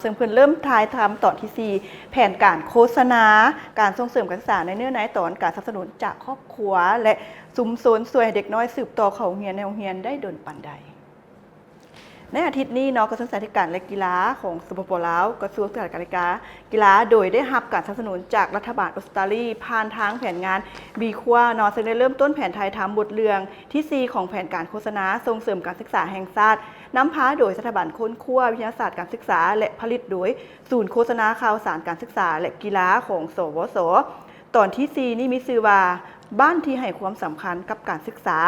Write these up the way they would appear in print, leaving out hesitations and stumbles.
ซึ่งเพิ่นเริ่มถ่ายทำตอนที่4แผนการโฆษณาการส่งเสริมการศึกษาในเนื้อในตอนการสนับสนุนจากครอบครัวและชุมชนช่วยให้เด็กน้อยสืบต่อเข้าโรงเรียนในโรงเรียนได้โดนปานใดในอาทิตย์นี้กระทรวงศึกษาธิการและกีฬาของสปป.ลาวกระทรวงศึกษาธิการและกีฬาโดยได้รับการสนับสนุนจากรัฐบาลออสเตรเลียผ่านทางแผนงานบีคัวซึ่งได้เริ่มต้นแผนไทยทำบทเรื่องที่4ของแผนการโฆษณาส่งเสริมการศึกษาแห่งชาตินำพาโดยสถาบันค้นคว้าวิทยาศาสตร์การศึกษาและผลิตโดยศูนย์โฆษณาข่าวสารการศึกษาและกีฬาของสวสตอนที่4นี้มีชื่อว่าบ้านที่ให้ความสำคัญกับการศึกษา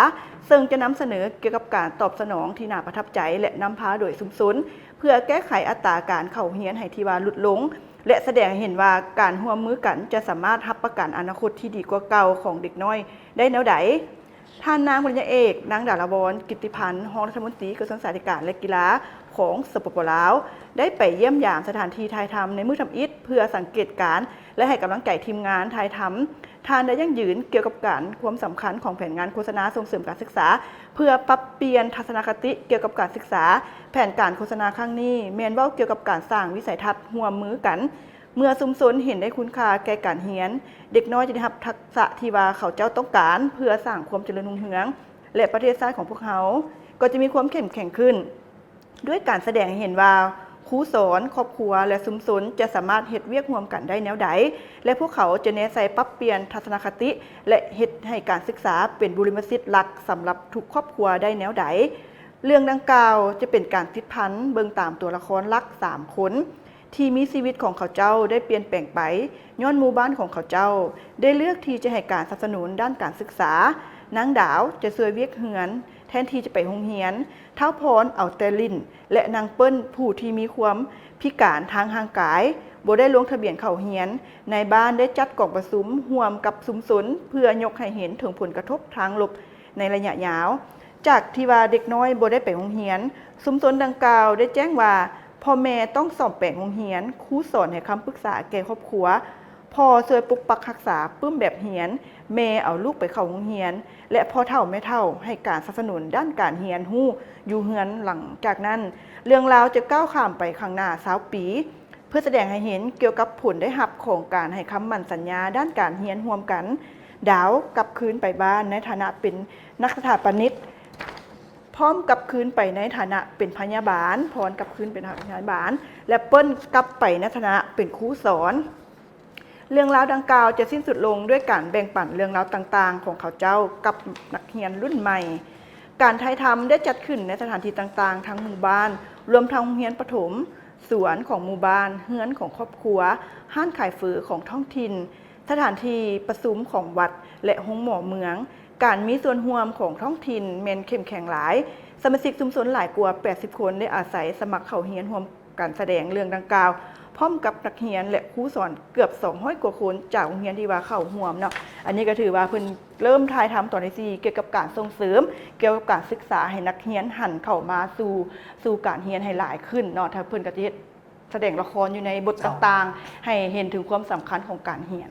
ซึ่งจะนำเสนอเกี่ยวกับการตอบสนองที่น่าประทับใจและนำพาโดยชุมชนเพื่อแก้ไขอัตราการเข้าเรียนให้ที่ว่าลดลงและแสดงให้เห็นว่าการร่วมมือกันจะสามารถรับประกันอนาคตที่ดีกว่าเก่าของเด็กน้อยได้แนวใดท่านนางปริญญาเอกนางดารวรกิตติพันธ์รองรัฐมนตรีกระทรวงศึกษาธิการและกีฬาของสปป.ลาวได้ไปเยี่ยมยามสถานที่ถ่ายทำในมื้อทำอิฐเพื่อสังเกตการณ์และให้กำลังใจทีมงานถ่ายทำท่านได้ยั่งยืนเกี่ยวกับการความสำคัญของแผนงานโฆษณาส่งเสริมการศึกษาเพื่อปรับเปลี่ยนทัศนคติเกี่ยวกับการศึกษาแผนการโฆษณาครั้งนี้แม่นเว้าเกี่ยวกับการสร้างวิสัยทัศน์ร่วมมือกันเมื่อชุมชนเห็นได้คุณค่าแก่การเรียนเด็กน้อยจะได้รับทักษะที่ว่าเขาเจ้าต้องการเพื่อสร้างความเจริญรุ่งเรืองและประเทศชาติของพวกเขาก็จะมีความเข้มแข็งขึ้นด้วยการแสดงให้เห็นว่าครูสอนครอบครัวและชุมชนจะสามารถเฮ็ดเวียกร่วมกันได้แนวใดและพวกเขาจะแนะใส่ปรับเปลี่ยนทัศนคติและเฮ็ดให้การศึกษาเป็นบุริมสิทธิ์หลักสำหรับทุกครอบครัวได้แนวใดเรื่องดังกล่าวจะเป็นการติดพันเบิ่งตามตัวละครหลัก3คนที่มีชีวิตของเขาเจ้าได้เปลี่ยนแปลงไปย้อนหมู่บ้านของเขาเจ้าได้เลือกที่จะให้การสนับสนุนด้านการศึกษานางดาวจะช่วยเวียกเหือนแทนที่จะไปโรงเรียนเท้าพรเอาแต่ลิ้นและนางเปิ้ลผู้ที่มีความพิการทางร่างกายบ่ได้ลงทะเบียนเข้าเรียนในบ้านได้จัดกล่องประชุมร่วมกับชุมชนเพื่อยกให้เห็นถึงผลกระทบทางลบในระยะยาวจากที่ว่าเด็กน้อยบ่ได้ไปโรงเรียนชุมชนดังกล่าวได้แจ้งว่าพ่อแม่ต้องสอบแปลงโรงเรียนครูสอนให้คำปรึกษาแก่ครอบครัวพ่อช่วยปกปักรักษาปึ้มแบบเรียนแม่เอาลูกไปเข้าโรงเรียนและพ่อเฒ่าแม่เฒ่าให้การสนับสนุนด้านการเรียนรู้อยู่เฮือนหลังจากนั้นเรื่องราวจะก้าวข้ามไปข้างหน้า20 ปีเพื่อแสดงให้เห็นเกี่ยวกับผลได้รับของการให้คำมั่นสัญญาด้านการเรียนร่วมกันดาวกลับคืนไปบ้านในฐานะเป็นนักสถาปนิกพร้อมกลับคืนไปในฐานะเป็นพยาบาลพรกลับคืนเป็นพยาบาลและเปิ้ลกลับไปในฐานะเป็นครูสอนเรื่องราวดังกล่าวจะสิ้นสุดลงด้วยการแบ่งปันเรื่องราวต่างๆของเขาเจ้ากับนักเรียนรุ่นใหม่การถ่ายทำได้จัดขึ้นในสถานที่ต่างๆทั้งหมู่บ้านรวมทั้งโรงเรียนประถมสวนของหมู่บ้านเฮือนของครอบครัวห้านขายฝือของท้องถิ่นสถานที่ประชุมของวัดและโรงหมอเมืองการมีส่วนร่วมของท้องถิ่นแม่นเข้มแข็งหลายสมาชิกชุมชนหลายกว่า80 คนได้อาศัยสมัครเข้าเรียนร่วมการแสดงเรื่องดังกล่าวพร้อมกับนักเรียนและครูสอนเกือบ200 กว่าคนจากโรงเรียนที่ว่าเข้าร่วมเนาะอันนี้ก็ถือว่าเพิ่นเริ่มถ่ายทำตอนที่4เกี่ยวกับการส่งเสริมเกี่ยวกับการศึกษาให้นักเรียนหันเข้ามาสู่การเรียนให้หลายขึ้นเนาะถ้าเพิ่นก็จะแสดงละครอยู่ในบทต่างๆให้เห็นถึงความสำคัญของการเรียน